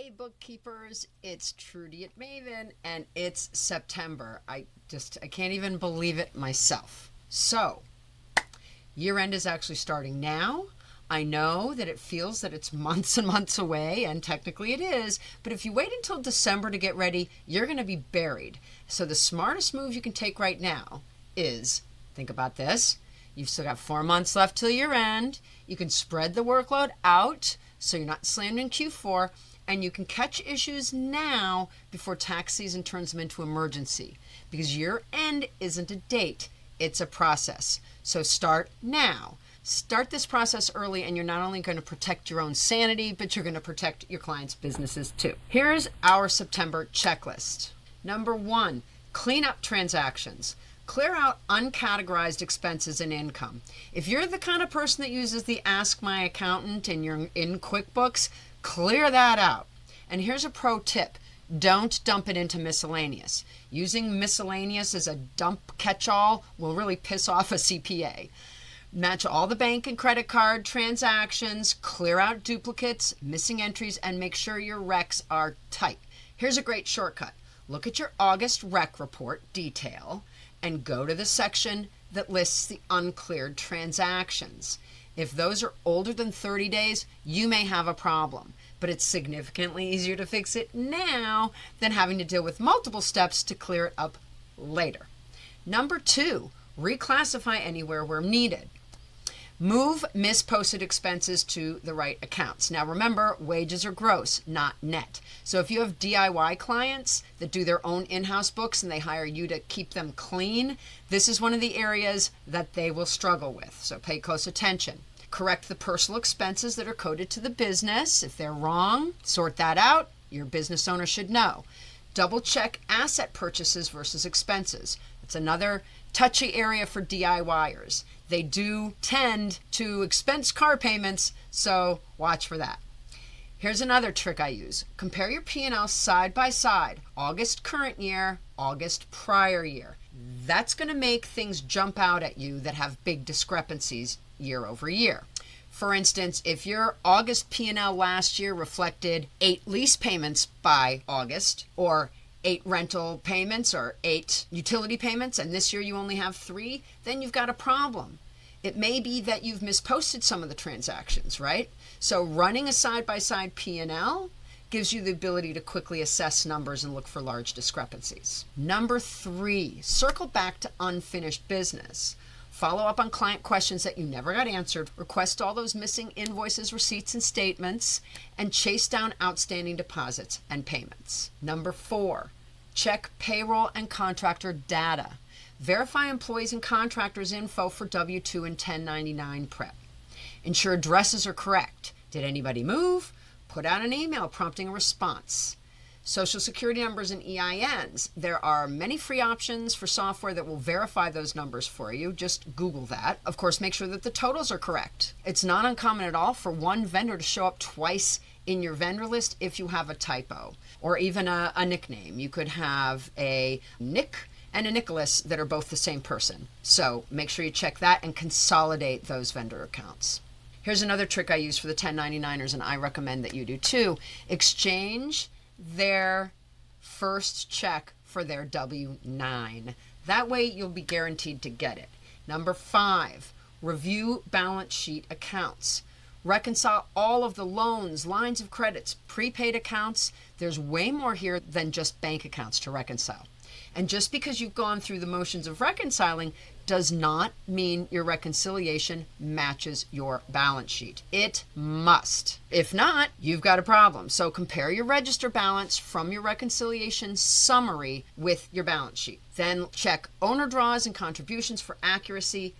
Hey bookkeepers, it's Trudy at Maven and it's September. I can't even believe it myself. So, year end is actually starting now. I know that it feels that it's months and months away, and technically it is, but if you wait until December to get ready, you're going to be buried. So the smartest move you can take right now is, think about this, you've still got 4 months left till year end. You can spread the workload out so you're not slammed in Q4, and you can catch issues now before tax season turns them into emergency, because year end isn't a date, it's a process. So start now. Start this process early, and you're not only going to protect your own sanity, but you're going to protect your clients' businesses too. Here's our September checklist. Number 1, clean up transactions. Clear out uncategorized expenses and income. If you're the kind of person that uses the Ask My Accountant and you're in QuickBooks, clear that out. And here's a pro tip. Don't dump it into miscellaneous. Using miscellaneous as a dump catch-all will really piss off a CPA. Match all the bank and credit card transactions, clear out duplicates, missing entries, and make sure your recs are tight. Here's a great shortcut. Look at your August rec report detail and go to the section that lists the uncleared transactions. If those are older than 30 days, you may have a problem, but it's significantly easier to fix it now than having to deal with multiple steps to clear it up later. Number 2, reclassify anywhere where needed. Move misposted expenses to the right accounts. Now remember, wages are gross, not net. So if you have DIY clients that do their own in-house books and they hire you to keep them clean, this is one of the areas that they will struggle with. So pay close attention. Correct the personal expenses that are coded to the business. If they're wrong, sort that out. Your business owner should know. Double check asset purchases versus expenses. It's another touchy area for DIYers. They do tend to expense car payments, so watch for that. Here's another trick I use. Compare your P&L side by side. August current year, August prior year. That's going to make things jump out at you that have big discrepancies year over year. For instance, if your August P&L last year reflected 8 lease payments by August, or 8 rental payments or 8 utility payments, and this year you only have 3, then you've got a problem. It may be that you've misposted some of the transactions, right? So running a side-by-side P&L gives you the ability to quickly assess numbers and look for large discrepancies. Number 3, circle back to unfinished business. Follow up on client questions that you never got answered, request all those missing invoices, receipts, and statements, and chase down outstanding deposits and payments. Number 4, check payroll and contractor data. Verify employees and contractors' info for W-2 and 1099 prep. Ensure addresses are correct. Did anybody move? Put out an email prompting a response. Social Security numbers and EINs. There are many free options for software that will verify those numbers for you. Just Google that. Of course, make sure that the totals are correct. It's not uncommon at all for one vendor to show up twice in your vendor list if you have a typo, or even a nickname. You could have a Nick and a Nicholas that are both the same person. So make sure you check that and consolidate those vendor accounts. Here's another trick I use for the 1099ers, and I recommend that you do too. Exchange their first check for their W-9. That way you'll be guaranteed to get it. Number 5, review balance sheet accounts. Reconcile all of the loans, lines of credits, prepaid accounts. There's way more here than just bank accounts to reconcile. And just because you've gone through the motions of reconciling does not mean your reconciliation matches your balance sheet. It must. If not, you've got a problem. So compare your register balance from your reconciliation summary with your balance sheet. Then check owner draws and contributions for accuracy.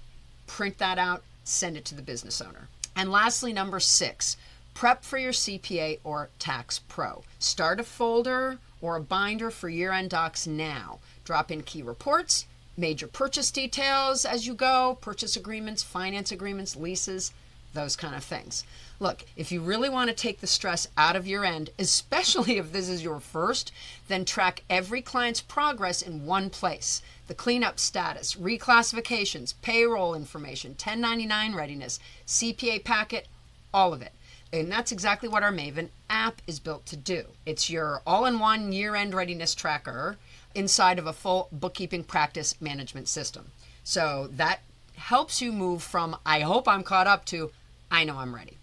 Print that out, send it to the business owner. And lastly, number 6, prep for your CPA or tax pro. Start a folder or a binder for year-end docs now. Drop in key reports, major purchase details as you go, purchase agreements, finance agreements, leases, those kind of things. Look, if you really want to take the stress out of your end, especially if this is your first, then track every client's progress in one place. The cleanup status, reclassifications, payroll information, 1099 readiness, CPA packet, all of it. And that's exactly what our Maven app is built to do. It's your all-in-one year-end readiness tracker inside of a full bookkeeping practice management system. So that helps you move from I hope I'm caught up to I know I'm ready.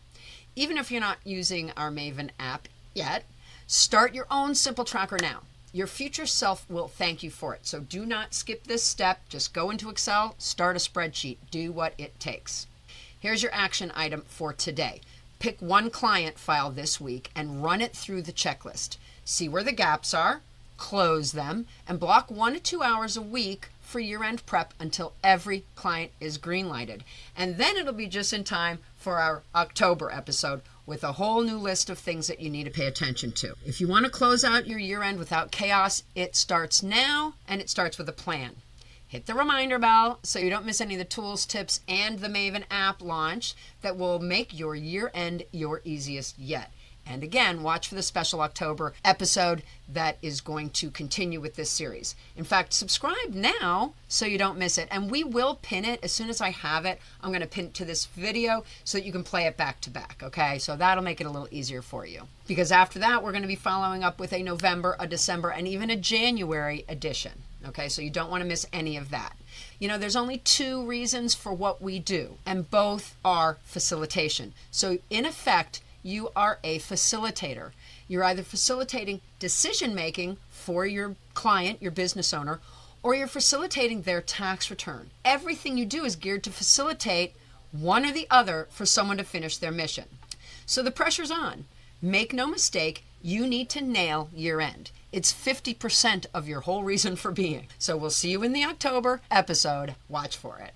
Even if you're not using our Maven app yet, start your own simple tracker now. Your future self will thank you for it. So do not skip this step. Just go into Excel, start a spreadsheet, do what it takes. Here's your action item for today. Pick one client file this week and run it through the checklist. See where the gaps are, close them, and block 1 to 2 hours a week for year-end prep until every client is green-lighted. And then it'll be just in time for our October episode with a whole new list of things that you need to pay attention to. If you want to close out your year-end without chaos, it starts now, and it starts with a plan. Hit the reminder bell so you don't miss any of the tools, tips, and the Maven app launch that will make your year-end your easiest yet. And again, watch for the special October episode that is going to continue with this series. In fact, subscribe now so you don't miss it. And we will pin it as soon as I have it. I'm going to pin it to this video so that you can play it back to back. Okay, so that'll make it a little easier for you. Because after that, we're going to be following up with a November, a December, and even a January edition. Okay, so you don't want to miss any of that. You know, there's only 2 reasons for what we do, and both are facilitation. So in effect, you are a facilitator. You're either facilitating decision making for your client, your business owner, or you're facilitating their tax return. Everything you do is geared to facilitate one or the other for someone to finish their mission. So the pressure's on. Make no mistake, you need to nail year end. It's 50% of your whole reason for being. So we'll see you in the October episode. Watch for it.